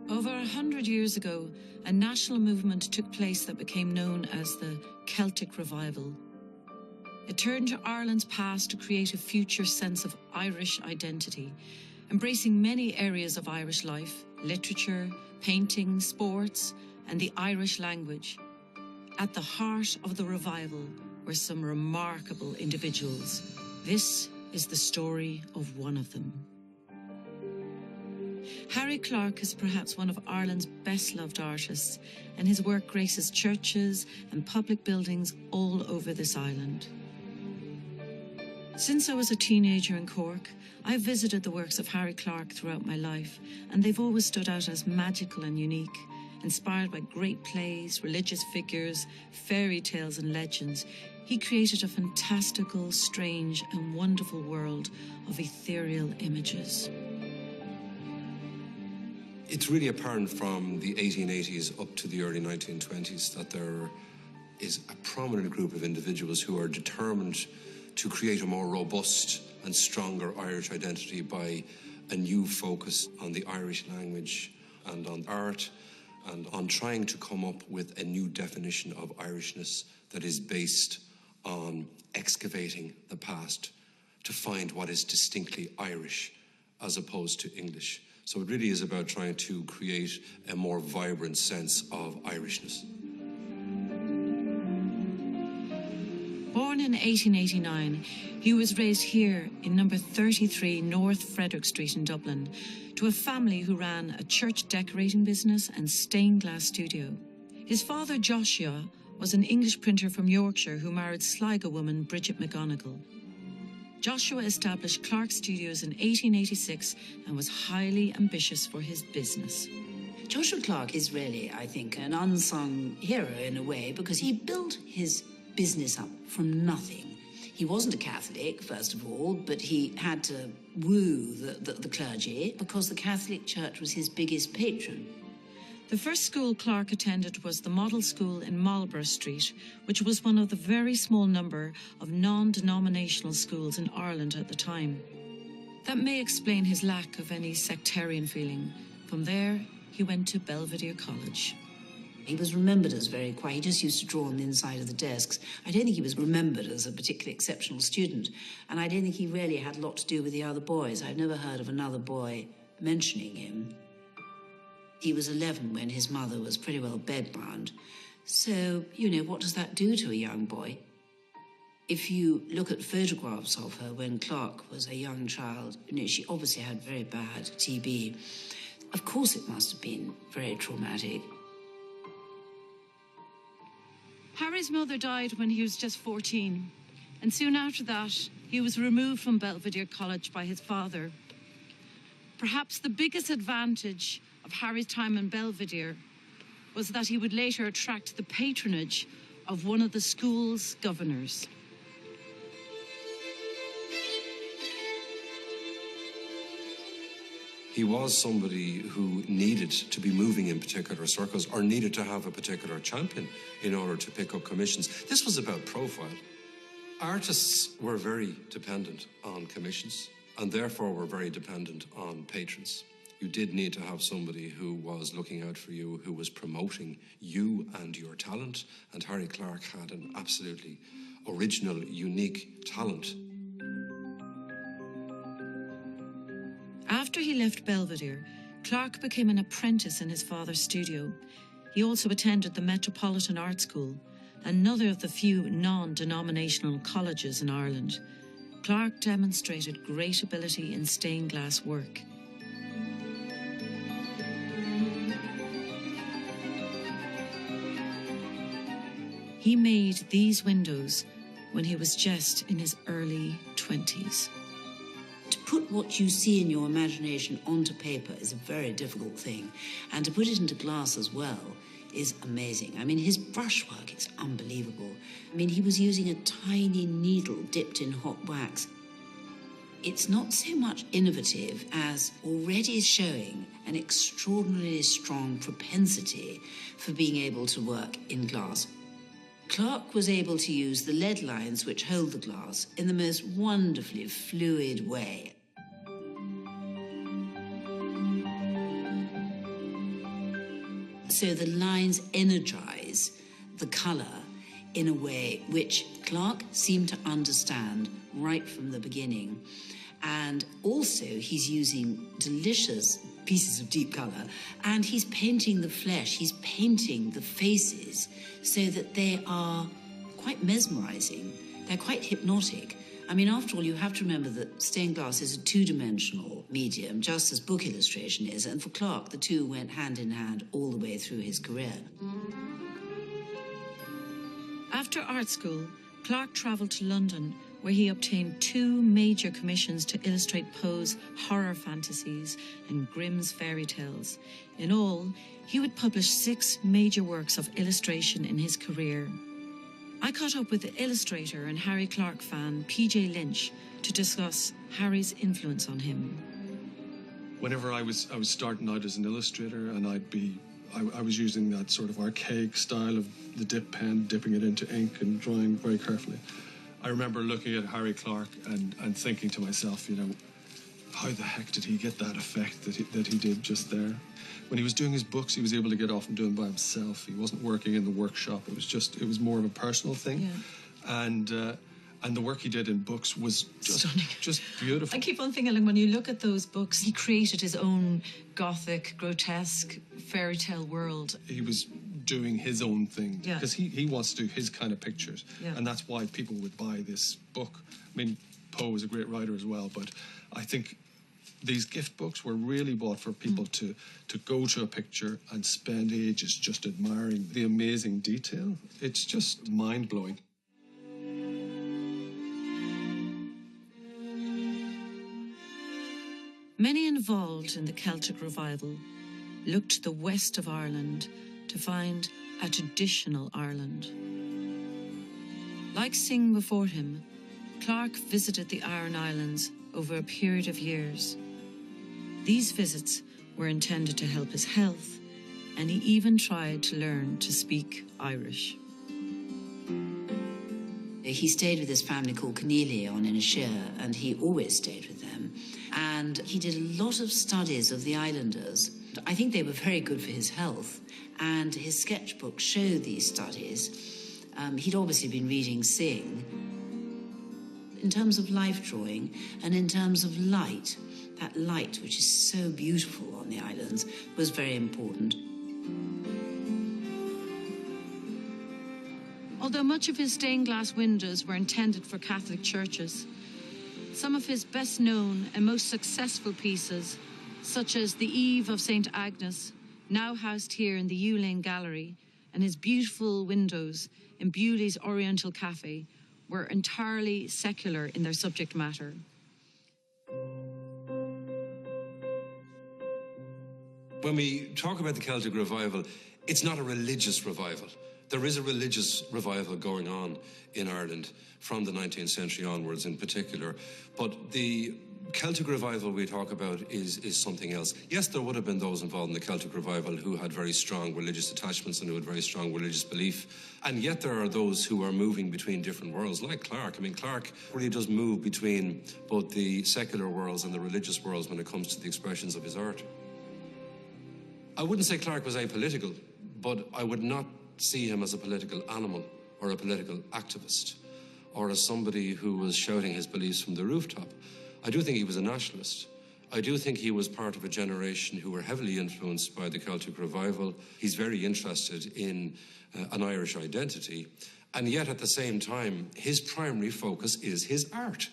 Over 100 years ago, a national movement took place that became known as the Celtic Revival. It turned to Ireland's past to create a future sense of Irish identity, embracing many areas of Irish life, literature, painting, sports, and the Irish language. At the heart of the revival were some remarkable individuals. This is the story of one of them. Harry Clarke is perhaps one of Ireland's best-loved artists, and his work graces churches and public buildings all over this island. Since I was a teenager in Cork, I've visited the works of Harry Clarke throughout my life, and they've always stood out as magical and unique, inspired by great plays, religious figures, fairy tales and legends. He created a fantastical, strange and wonderful world of ethereal images. It's really apparent from the 1880s up to the early 1920s that there is a prominent group of individuals who are determined to create a more robust and stronger Irish identity by a new focus on the Irish language and on art and on trying to come up with a new definition of Irishness that is based on excavating the past to find what is distinctly Irish as opposed to English. So it really is about trying to create a more vibrant sense of Irishness. Born in 1889, he was raised here in number 33 North Frederick Street in Dublin to a family who ran a church decorating business and stained glass studio. His father, Joshua, was an English printer from Yorkshire who married Sligo woman Bridget McGonigal. Joshua established Clarke Studios in 1886 and was highly ambitious for his business. Joshua Clarke is really, I think, an unsung hero in a way because he built his business up from nothing. He wasn't a Catholic, first of all, but he had to woo the clergy because the Catholic Church was his biggest patron. The first school Clarke attended was the Model School in Marlborough Street, which was one of the very small number of non-denominational schools in Ireland at the time. That may explain his lack of any sectarian feeling. From there, he went to Belvedere College. He was remembered as very quiet. He just used to draw on the inside of the desks. I don't think he was remembered as a particularly exceptional student, and I don't think he really had a lot to do with the other boys. I've never heard of another boy mentioning him. He was 11 when his mother was pretty well bedbound. So, you know, what does that do to a young boy? If you look at photographs of her when Clarke was a young child, you know, she obviously had very bad TB. Of course it must have been very traumatic. Harry's mother died when he was just 14, and soon after that, he was removed from Belvedere College by his father. Perhaps the biggest advantage of Harry's time in Belvedere was that he would later attract the patronage of one of the school's governors. He was somebody who needed to be moving in particular circles or needed to have a particular champion in order to pick up commissions. This was about profile. Artists were very dependent on commissions and therefore were very dependent on patrons. You did need to have somebody who was looking out for you, who was promoting you and your talent, and Harry Clarke had an absolutely original, unique talent. After he left Belvedere, Clarke became an apprentice in his father's studio. He also attended the Metropolitan Art School, another of the few non-denominational colleges in Ireland. Clarke demonstrated great ability in stained glass work. He made these windows when he was just in his early 20s. To put what you see in your imagination onto paper is a very difficult thing, and to put it into glass as well is amazing. I mean, his brushwork is unbelievable. I mean, he was using a tiny needle dipped in hot wax. It's not so much innovative as already showing an extraordinarily strong propensity for being able to work in glass. Clarke was able to use the lead lines which hold the glass in the most wonderfully fluid way. So the lines energize the colour in a way which Clarke seemed to understand right from the beginning. And also he's using delicious pieces of deep colour, and he's painting the flesh, he's painting the faces so that they are quite mesmerising, they're quite hypnotic. I mean, after all, you have to remember that stained glass is a two-dimensional medium, just as book illustration is, and for Clarke, the two went hand in hand all the way through his career. After art school, Clarke travelled to London, where he obtained 2 major commissions to illustrate Poe's horror fantasies and Grimm's fairy tales. In all, he would publish 6 major works of illustration in his career. I caught up with the illustrator and Harry Clarke fan P.J. Lynch to discuss Harry's influence on him. Whenever I was starting out as an illustrator, and I was using that sort of archaic style of the dip pen, dipping it into ink and drawing very carefully. I remember looking at Harry Clarke and thinking to myself, you know, how the heck did he get that effect that he did just there? When he was doing his books, he was able to get off and do them by himself. He wasn't working in the workshop. It was more of a personal thing. Yeah. And the work he did in books was stunning, just beautiful. I keep on thinking, like, when you look at those books, he created his own gothic, grotesque fairy tale world. He was doing his own thing, yeah, because he wants to do his kind of pictures, yeah, and that's why people would buy this book. I mean, Poe was a great writer as well, but I think these gift books were really bought for people to go to a picture and spend ages just admiring the amazing detail. It's just mind-blowing. Many involved in the Celtic Revival looked to the west of Ireland to find a traditional Ireland. Like Synge before him, Clarke visited the Aran Islands over a period of years. These visits were intended to help his health, and he even tried to learn to speak Irish. He stayed with his family called Kenneally on Inis Oirr, and he always stayed with them. And he did a lot of studies of the islanders. I think they were very good for his health, and his sketchbooks show these studies. He'd obviously been reading Synge. In terms of life drawing and in terms of light, that light, which is so beautiful on the islands, was very important. Although much of his stained glass windows were intended for Catholic churches, some of his best known and most successful pieces, such as The Eve of St. Agnes, now housed here in the Ewe Lane Gallery, and his beautiful windows in Bewley's Oriental Cafe, were entirely secular in their subject matter. When we talk about the Celtic Revival, it's not a religious revival. There is a religious revival going on in Ireland from the 19th century onwards in particular, but the Celtic Revival we talk about is something else. Yes, there would have been those involved in the Celtic Revival who had very strong religious attachments and who had very strong religious belief, and yet there are those who are moving between different worlds, like Clarke. I mean, Clarke really does move between both the secular worlds and the religious worlds when it comes to the expressions of his art. I wouldn't say Clarke was apolitical, but I would not see him as a political animal or a political activist or as somebody who was shouting his beliefs from the rooftop. I do think he was a nationalist. I do think he was part of a generation who were heavily influenced by the Celtic Revival. He's very interested in an Irish identity, and yet at the same time, his primary focus is his art.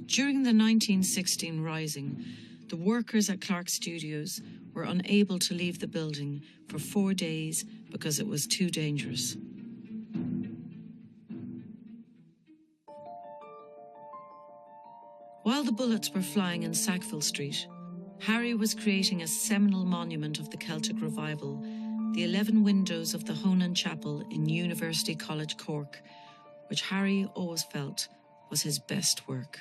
During the 1916 Rising, the workers at Clarke Studios were unable to leave the building for 4 days because it was too dangerous. While the bullets were flying in Sackville Street, Harry was creating a seminal monument of the Celtic Revival, the 11 windows of the Honan Chapel in University College Cork, which Harry always felt was his best work.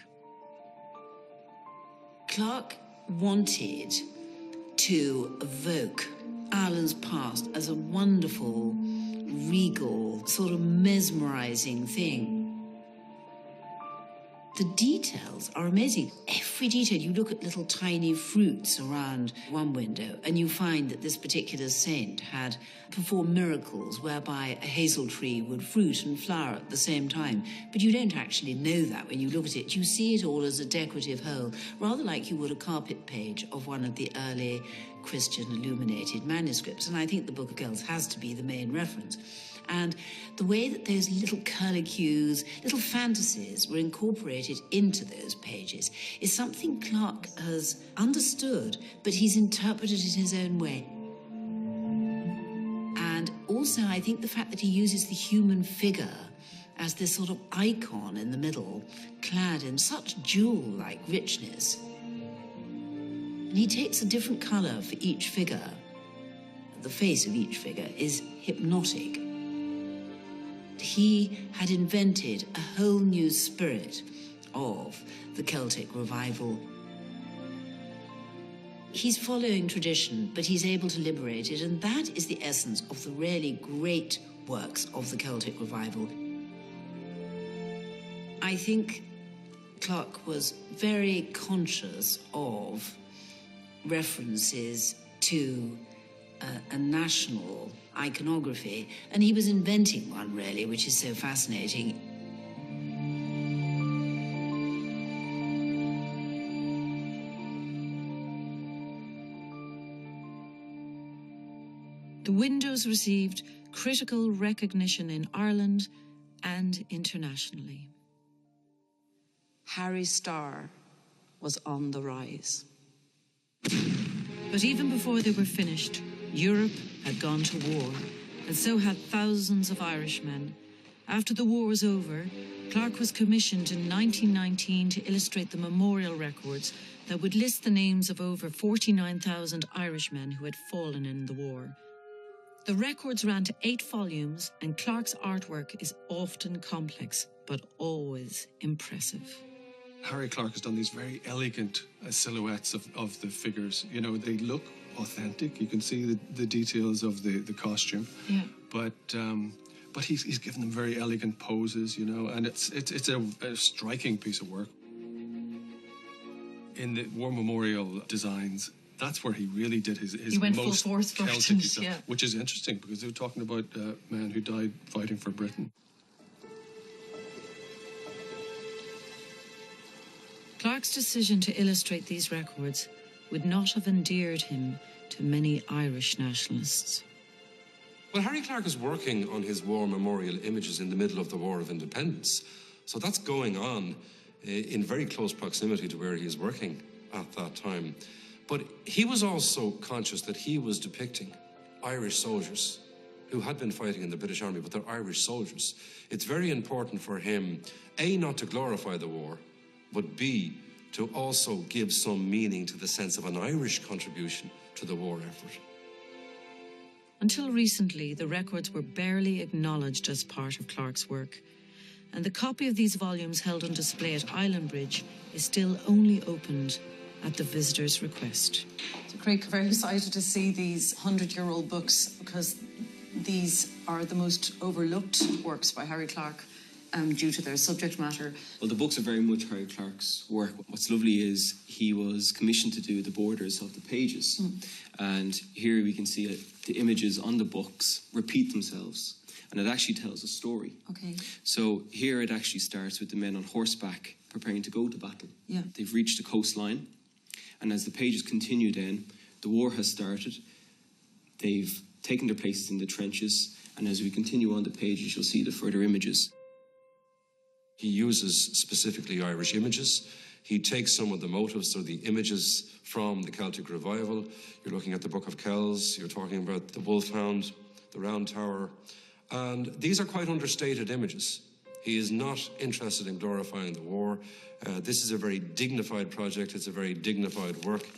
Clarke wanted to evoke Ireland's past as a wonderful, regal, sort of mesmerising thing. The details are amazing. every detail. You look at little tiny fruits around one window and you find that this particular saint had performed miracles whereby a hazel tree would fruit and flower at the same time. But you don't actually know that when you look at it. You see it all as a decorative whole, rather like you would a carpet page of one of the early Christian illuminated manuscripts. And I think the Book of Kells has to be the main reference. And the way that those little curlicues, little fantasies were incorporated into those pages is something Clarke has understood, but he's interpreted it his own way. And also, I think the fact that he uses the human figure as this sort of icon in the middle, clad in such jewel-like richness. And he takes a different colour for each figure. The face of each figure is hypnotic. He had invented a whole new spirit of the Celtic Revival. He's following tradition, but he's able to liberate it, and that is the essence of the really great works of the Celtic Revival. I think Clarke was very conscious of references to a national iconography, and he was inventing one, really, which is so fascinating. The windows received critical recognition in Ireland and internationally. Harry's star was on the rise. But even before they were finished, Europe had gone to war, and so had thousands of Irishmen. After the war was over, Clarke was commissioned in 1919 to illustrate the memorial records that would list the names of over 49,000 Irishmen who had fallen in the war. The records ran to 8 volumes, and Clarke's artwork is often complex, but always impressive. Harry Clarke has done these very elegant silhouettes of the figures. You know, they look authentic. You can see the details of the costume. Yeah. But he's given them very elegant poses, you know, and it's a striking piece of work. In the war memorial designs, that's where he really did his he went most full force Celtic stuff, stuff, yeah. which is interesting because they were talking about a man who died fighting for Britain. Clarke's decision to illustrate these records would not have endeared him to many Irish nationalists. Well, Harry Clarke is working on his war memorial images in the middle of the War of Independence. So that's going on in very close proximity to where he is working at that time. But he was also conscious that he was depicting Irish soldiers who had been fighting in the British Army, but they're Irish soldiers. It's very important for him, A, not to glorify the war, but B, to also give some meaning to the sense of an Irish contribution to the war effort. Until recently, the records were barely acknowledged as part of Clarke's work, and the copy of these volumes held on display at Island Bridge is still only opened at the visitor's request. So Craig, very excited to see these 100-year-old books, because these are the most overlooked works by Harry Clarke due to their subject matter. Well, the books are very much Harry Clarke's work. What's lovely is he was commissioned to do the borders of the pages. And here we can see the images on the books repeat themselves. And it actually tells a story. Okay. So here it actually starts with the men on horseback preparing to go to battle. Yeah. They've reached the coastline. And as the pages continue then, the war has started. They've taken their places in the trenches. And as we continue on the pages, you'll see the further images. He uses specifically Irish images. He takes some of the motifs or the images from the Celtic Revival. You're looking at the Book of Kells, you're talking about the Wolfhound, the Round Tower, and these are quite understated images. He is not interested in glorifying the war. This is a very dignified project, it's a very dignified work.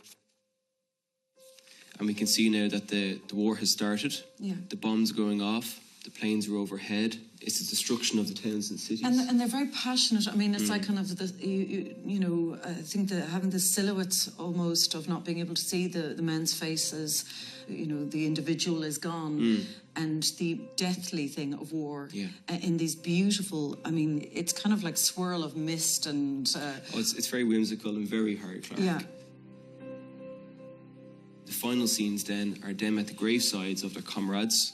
And we can see now that the war has started. Yeah. The bombs going off, the planes are overhead. It's the destruction of the towns and cities. And they're very passionate. I mean, it's like kind of you know, I think that having the silhouettes almost of not being able to see the men's faces, you know, the individual is gone, and the deathly thing of war in these beautiful, I mean, it's kind of like swirl of mist and... it's very whimsical and very Harry Clarke. Yeah. The final scenes then are them at the gravesides of their comrades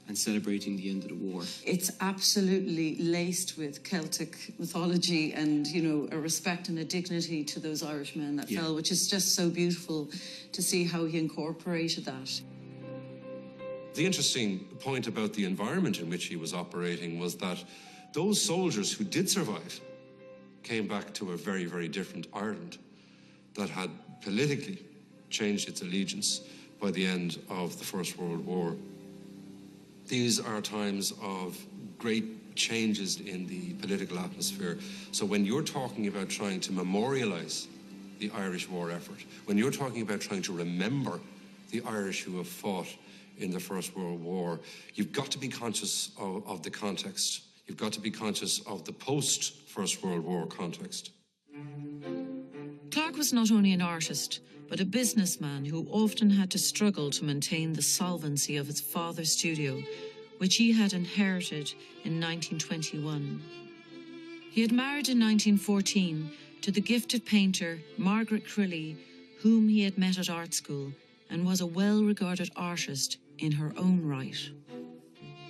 and celebrating the end of the war. It's absolutely laced with Celtic mythology and, you know, a respect and a dignity to those Irish men that fell, which is just so beautiful to see how he incorporated that. The interesting point about the environment in which he was operating was that those soldiers who did survive came back to a very, very different Ireland that had politically changed its allegiance by the end of the First World War. These are times of great changes in the political atmosphere. So when you're talking about trying to memorialise the Irish war effort, when you're talking about trying to remember the Irish who have fought in the First World War, you've got to be conscious of the context. You've got to be conscious of the post-First World War context. Clarke was not only an artist, but a businessman who often had to struggle to maintain the solvency of his father's studio, which he had inherited in 1921. He had married in 1914 to the gifted painter Margaret Crilly, whom he had met at art school, and was a well-regarded artist in her own right.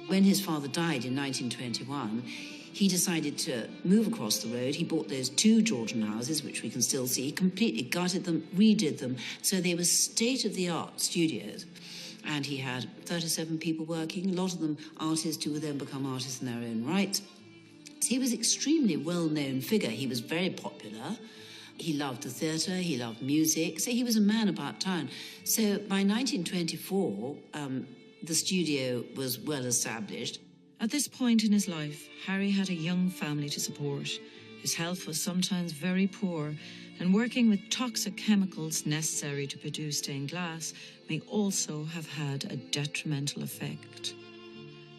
When his father died in 1921, he decided to move across the road. He bought those 2 Georgian houses, which we can still see. He completely gutted them, redid them, so they were state-of-the-art studios. And he had 37 people working, a lot of them artists who would then become artists in their own right. So he was an extremely well-known figure. He was very popular. He loved the theatre, he loved music, so he was a man about town. So by 1924, the studio was well established. At this point in his life, Harry had a young family to support. His health was sometimes very poor, and working with toxic chemicals necessary to produce stained glass may also have had a detrimental effect.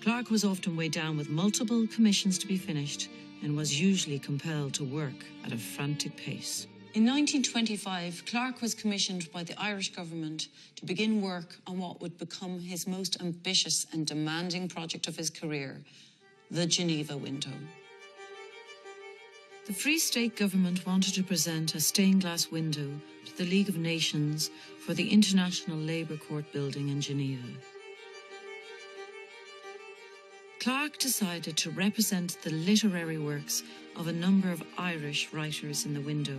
Clarke was often weighed down with multiple commissions to be finished and was usually compelled to work at a frantic pace. In 1925, Clarke was commissioned by the Irish government to begin work on what would become his most ambitious and demanding project of his career, the Geneva Window. The Free State government wanted to present a stained glass window to the League of Nations for the International Labour Court building in Geneva. Clarke decided to represent the literary works of a number of Irish writers in the window.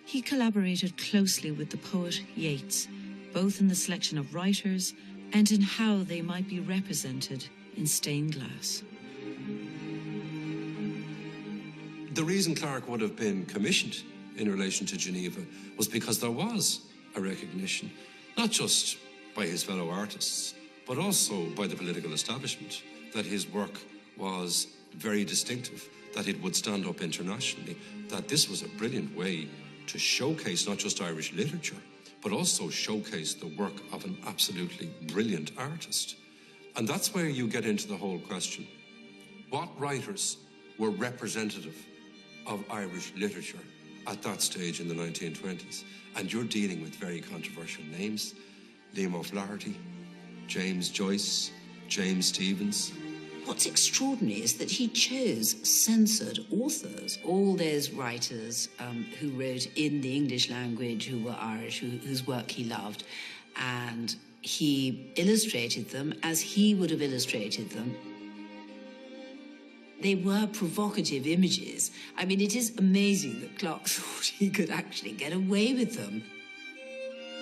He collaborated closely with the poet Yeats, both in the selection of writers and in how they might be represented in stained glass. The reason Clarke would have been commissioned in relation to Geneva was because there was a recognition, not just by his fellow artists, but also by the political establishment, that his work was very distinctive, that it would stand up internationally, that this was a brilliant way to showcase not just Irish literature, but also showcase the work of an absolutely brilliant artist. And that's where you get into the whole question. What writers were representative of Irish literature at that stage in the 1920s? And you're dealing with very controversial names. Liam O'Flaherty, James Joyce, James Stephens. What's extraordinary is that he chose censored authors, all those writers who wrote in the English language, who were Irish, whose work he loved, and he illustrated them as he would have illustrated them. They were provocative images. I mean, it is amazing that Clarke thought he could actually get away with them.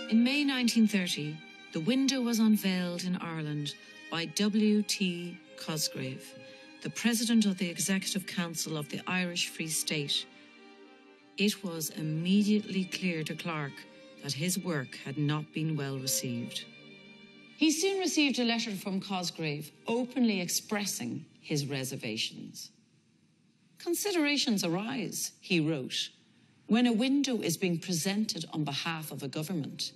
In May 1930, the window was unveiled in Ireland by W.T. Cosgrave, the president of the Executive Council of the Irish Free State. It was immediately clear to Clarke that his work had not been well received. He soon received a letter from Cosgrave openly expressing his reservations. "Considerations arise," he wrote, "when a window is being presented on behalf of a government."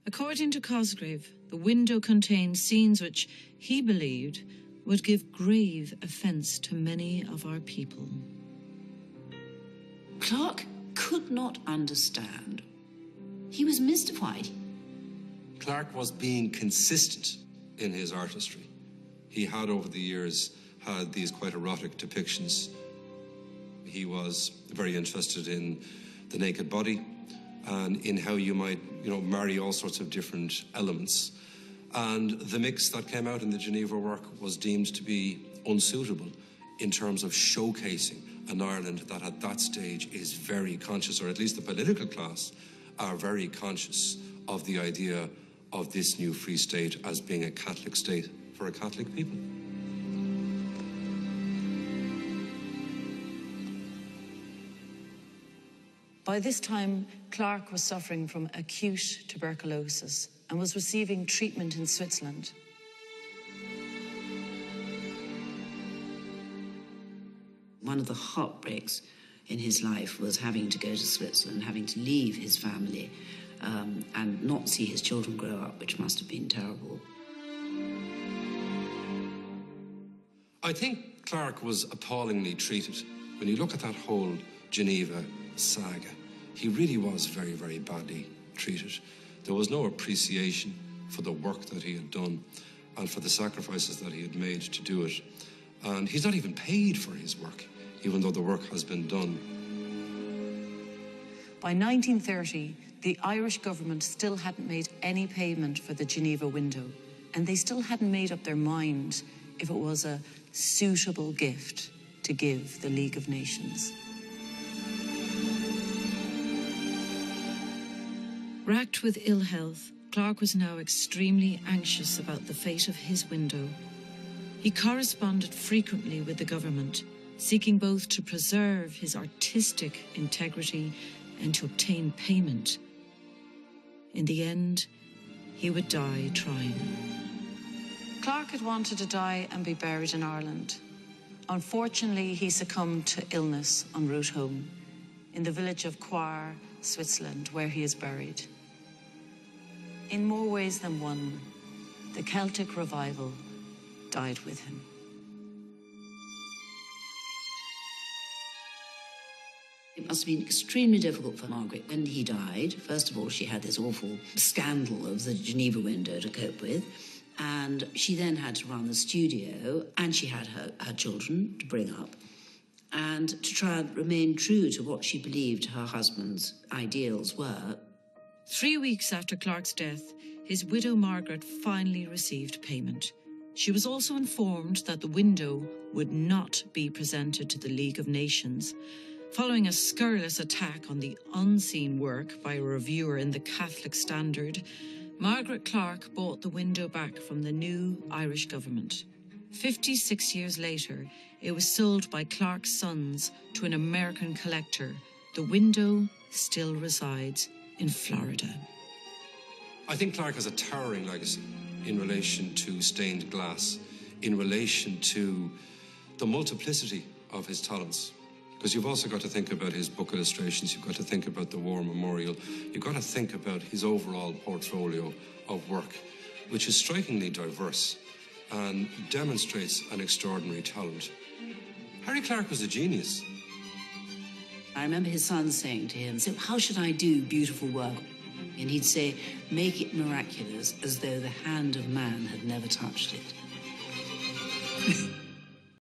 According to Cosgrave, the window contained scenes which he believed would give grave offence to many of our people. Clarke could not understand. He was mystified. Clarke was being consistent in his artistry. He had, over the years, had these quite erotic depictions. He was very interested in the naked body and in how you might, marry all sorts of different elements. And the mix that came out in the Geneva work was deemed to be unsuitable in terms of showcasing an Ireland that at that stage is very conscious, or at least the political class are very conscious of the idea of this new free state as being a Catholic state for a Catholic people. By this time, Clarke was suffering from acute tuberculosis and was receiving treatment in Switzerland. One of the heartbreaks in his life was having to go to Switzerland, having to leave his family and not see his children grow up, which must have been terrible. I think Clarke was appallingly treated. When you look at that whole Geneva saga, he really was very, very badly treated. There was no appreciation for the work that he had done and for the sacrifices that he had made to do it. And he's not even paid for his work, even though the work has been done. By 1930, the Irish government still hadn't made any payment for the Geneva Window, and they still hadn't made up their mind if it was a suitable gift to give the League of Nations. Racked with ill health, Clarke was now extremely anxious about the fate of his window. He corresponded frequently with the government, seeking both to preserve his artistic integrity and to obtain payment. In the end, he would die trying. Clarke had wanted to die and be buried in Ireland. Unfortunately, he succumbed to illness en route home, in the village of Coire, Switzerland, where he is buried. In more ways than one, the Celtic Revival died with him. It must have been extremely difficult for Margaret when he died. First of all, she had this awful scandal of the Geneva Window to cope with, and she then had to run the studio, and she had her children to bring up, and to try and remain true to what she believed her husband's ideals were. 3 weeks after Clarke's death, his widow Margaret finally received payment. She was also informed that the window would not be presented to the League of Nations, following a scurrilous attack on the unseen work by a reviewer in the Catholic Standard. Margaret Clarke bought the window back from the new Irish government. 56 years later, it was sold by Clarke's sons to an American collector. The window still resides in Florida. I think Clarke has a towering legacy in relation to stained glass, in relation to the multiplicity of his talents. Because you've also got to think about his book illustrations, you've got to think about the War Memorial, you've got to think about his overall portfolio of work, which is strikingly diverse and demonstrates an extraordinary talent. Harry Clarke was a genius. I remember his son saying to him, "So how should I do beautiful work?" And he'd say, "Make it miraculous, as though the hand of man had never touched it."